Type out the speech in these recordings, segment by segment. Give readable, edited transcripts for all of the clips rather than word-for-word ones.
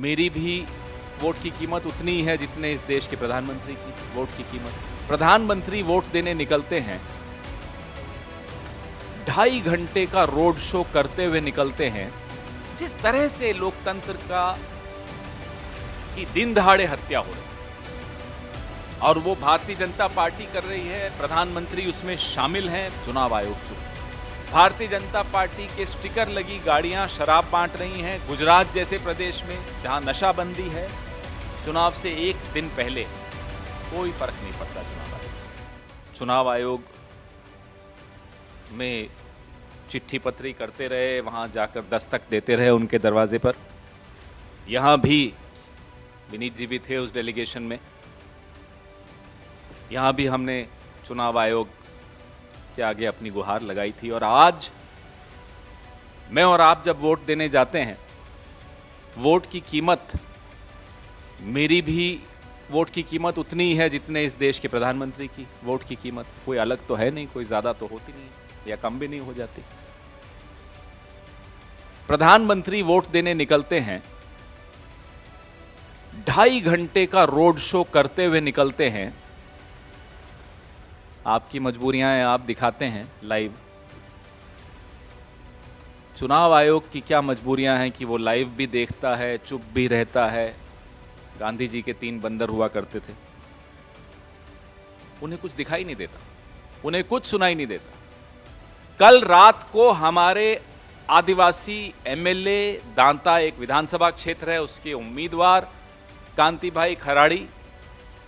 मेरी भी वोट की कीमत उतनी ही है जितने इस देश के प्रधानमंत्री की वोट की कीमत। प्रधानमंत्री वोट देने निकलते हैं, 2.5 घंटे का रोड शो करते हुए निकलते हैं। जिस तरह से लोकतंत्र की दिन दहाड़े हत्या हो रही है और वो भारतीय जनता पार्टी कर रही है, प्रधानमंत्री उसमें शामिल हैं। चुनाव आयोग चुप। भारतीय जनता पार्टी के स्टिकर लगी गाड़ियां शराब बांट रही हैं। गुजरात जैसे प्रदेश में जहां नशाबंदी है, चुनाव से एक दिन पहले कोई फर्क नहीं पड़ता। चुनाव आयोग में चिट्ठी पत्री करते रहे, वहां जाकर दस्तक देते रहे उनके दरवाजे पर। यहां भी विनीत जी भी थे उस डेलीगेशन में। यहां भी हमने चुनाव आयोग के आगे अपनी गुहार लगाई थी। और आज मैं और आप जब वोट देने जाते हैं, वोट की कीमत, मेरी भी वोट की कीमत उतनी ही है जितने इस देश के प्रधानमंत्री की वोट की कीमत। कोई अलग तो है नहीं, कोई ज्यादा तो होती नहीं या कम भी नहीं हो जाती। प्रधानमंत्री वोट देने निकलते हैं, 2.5 घंटे का रोड शो करते हुए निकलते हैं। आपकी मजबूरियां हैं, आप दिखाते हैं लाइव। चुनाव आयोग की क्या मजबूरियां हैं कि वो लाइव भी देखता है, चुप भी रहता है। गांधी जी के 3 बंदर हुआ करते थे, उन्हें कुछ दिखाई नहीं देता, उन्हें कुछ सुनाई नहीं देता। कल रात को हमारे आदिवासी एमएलए दांता, एक विधानसभा क्षेत्र है, उसके उम्मीदवार कांति भाई खराड़ी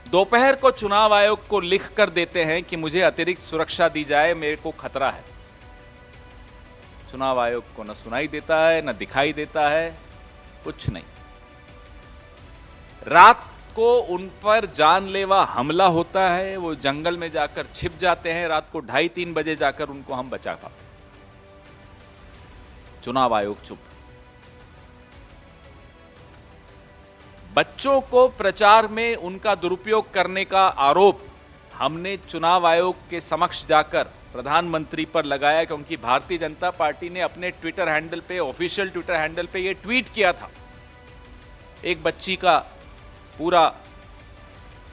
दोपहर को चुनाव आयोग को लिख कर देते हैं कि मुझे अतिरिक्त सुरक्षा दी जाए, मेरे को खतरा है। चुनाव आयोग को न सुनाई देता है, न दिखाई देता है, कुछ नहीं। रात को उन पर जानलेवा हमला होता है, वो जंगल में जाकर छिप जाते हैं। रात को 2:30-3 बजे जाकर उनको हम बचा पाते। चुनाव आयोग चुप। बच्चों को प्रचार में उनका दुरुपयोग करने का आरोप हमने चुनाव आयोग के समक्ष जाकर प्रधानमंत्री पर लगाया, क्योंकि भारतीय जनता पार्टी ने अपने ट्विटर हैंडल पे, ऑफिशियल ट्विटर हैंडल पे यह ट्वीट किया था। एक बच्ची का पूरा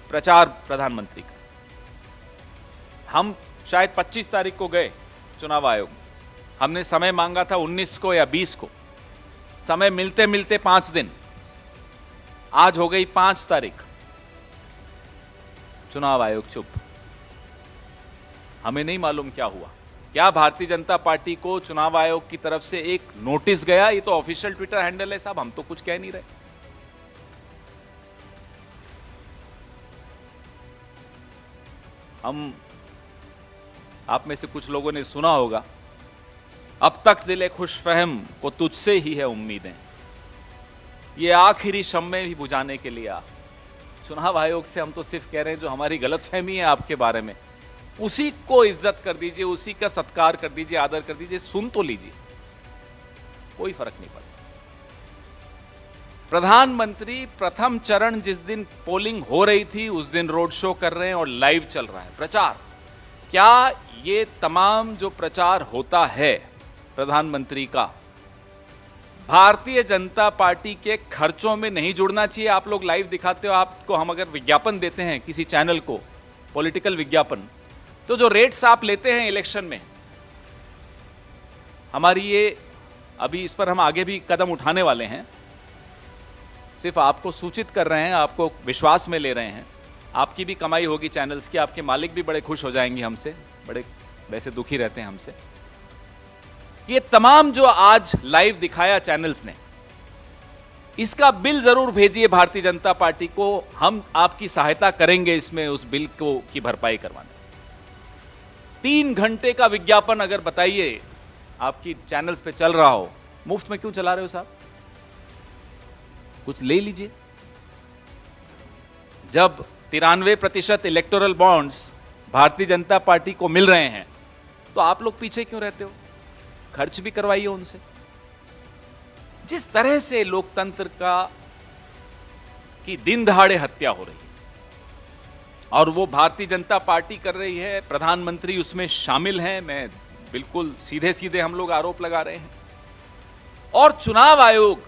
प्रचार प्रधानमंत्री का। हम शायद 25 तारीख को गए चुनाव आयोग, हमने समय मांगा था 19 को या 20 को। समय मिलते मिलते 5 दिन, आज हो गई 5 तारीख। चुनाव आयोग चुप। हमें नहीं मालूम क्या हुआ। क्या भारतीय जनता पार्टी को चुनाव आयोग की तरफ से एक नोटिस गया? ये तो ऑफिशियल ट्विटर हैंडल है साहब, हम तो कुछ कह नहीं रहे। हम, आप में से कुछ लोगों ने सुना होगा, अब तक दिले खुशफहम को तुझसे ही है उम्मीदें, ये आखिरी शम्मे भी बुझाने के लिए आ। चुनाव आयोग से हम तो सिर्फ कह रहे हैं जो हमारी गलतफहमी है आपके बारे में, उसी को इज्जत कर दीजिए, उसी का सत्कार कर दीजिए, आदर कर दीजिए, सुन तो लीजिए, कोई फर्क नहीं पड़ता। प्रधानमंत्री प्रथम चरण जिस दिन पोलिंग हो रही थी उस दिन रोड शो कर रहे हैं और लाइव चल रहा है प्रचार। क्या ये तमाम जो प्रचार होता है प्रधानमंत्री का, भारतीय जनता पार्टी के खर्चों में नहीं जुड़ना चाहिए? आप लोग लाइव दिखाते हो, आपको हम अगर विज्ञापन देते हैं किसी चैनल को, पॉलिटिकल विज्ञापन, तो जो रेट्स आप लेते हैं इलेक्शन में, हमारी ये, अभी इस पर हम आगे भी कदम उठाने वाले हैं, सिर्फ आपको सूचित कर रहे हैं, आपको विश्वास में ले रहे हैं। आपकी भी कमाई होगी चैनल्स की, आपके मालिक भी बड़े खुश हो जाएंगे हमसे, बड़े वैसे दुखी रहते हैं हमसे। ये तमाम जो आज लाइव दिखाया चैनल्स ने, इसका बिल जरूर भेजिए भारतीय जनता पार्टी को, हम आपकी सहायता करेंगे इसमें, उस बिल को की भरपाई करवाने। 3 घंटे का विज्ञापन अगर बताइए आपकी चैनल्स पे चल रहा हो, मुफ्त में क्यों चला रहे हो साहब? कुछ ले लीजिए। जब 93% electoral bonds Bharatiya Janata party को मिल रहे हैं, तो आप लोग पीछे क्यों रहते हो? खर्च भी करवाइए उनसे। जिस तरह से लोकतंत्र की दिन दहाड़े हत्या हो रही है और वो भारतीय जनता पार्टी कर रही है, प्रधानमंत्री उसमें शामिल हैं, मैं बिल्कुल सीधे सीधे हम लोग आरोप लगा रहे हैं। और चुनाव आयोग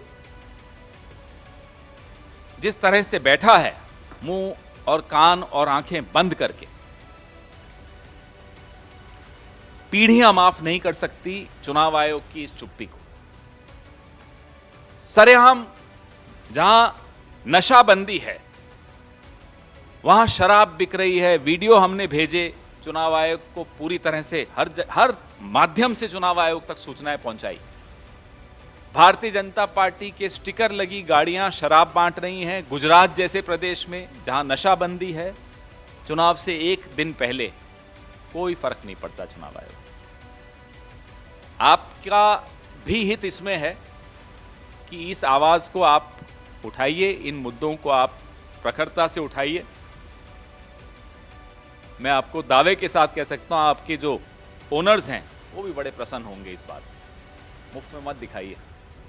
जिस तरह से बैठा है मुंह और कान और आंखें बंद करके, पीढ़ियां माफ नहीं कर सकती चुनाव आयोग की इस चुप्पी को। सरेआम जहां नशाबंदी है, वहां शराब बिक रही है, वीडियो हमने भेजे चुनाव आयोग को, पूरी तरह से हर माध्यम से चुनाव आयोग तक सूचनाएं पहुंचाई। भारतीय जनता पार्टी के स्टिकर लगी गाड़ियां शराब बांट रही हैं गुजरात जैसे प्रदेश में जहां नशाबंदी है। चुनाव से एक दिन पहले कोई फर्क नहीं पड़ता चुनाव आयोग। आपका भी हित इसमें है कि इस आवाज को आप उठाइए, इन मुद्दों को आप प्रखरता से उठाइए। मैं आपको दावे के साथ कह सकता हूं आपके जो ओनर्स हैं वो भी बड़े प्रसन्न होंगे इस बात से। मुफ्त में मत दिखाइए,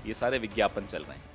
ये सारे विज्ञापन चल रहे हैं।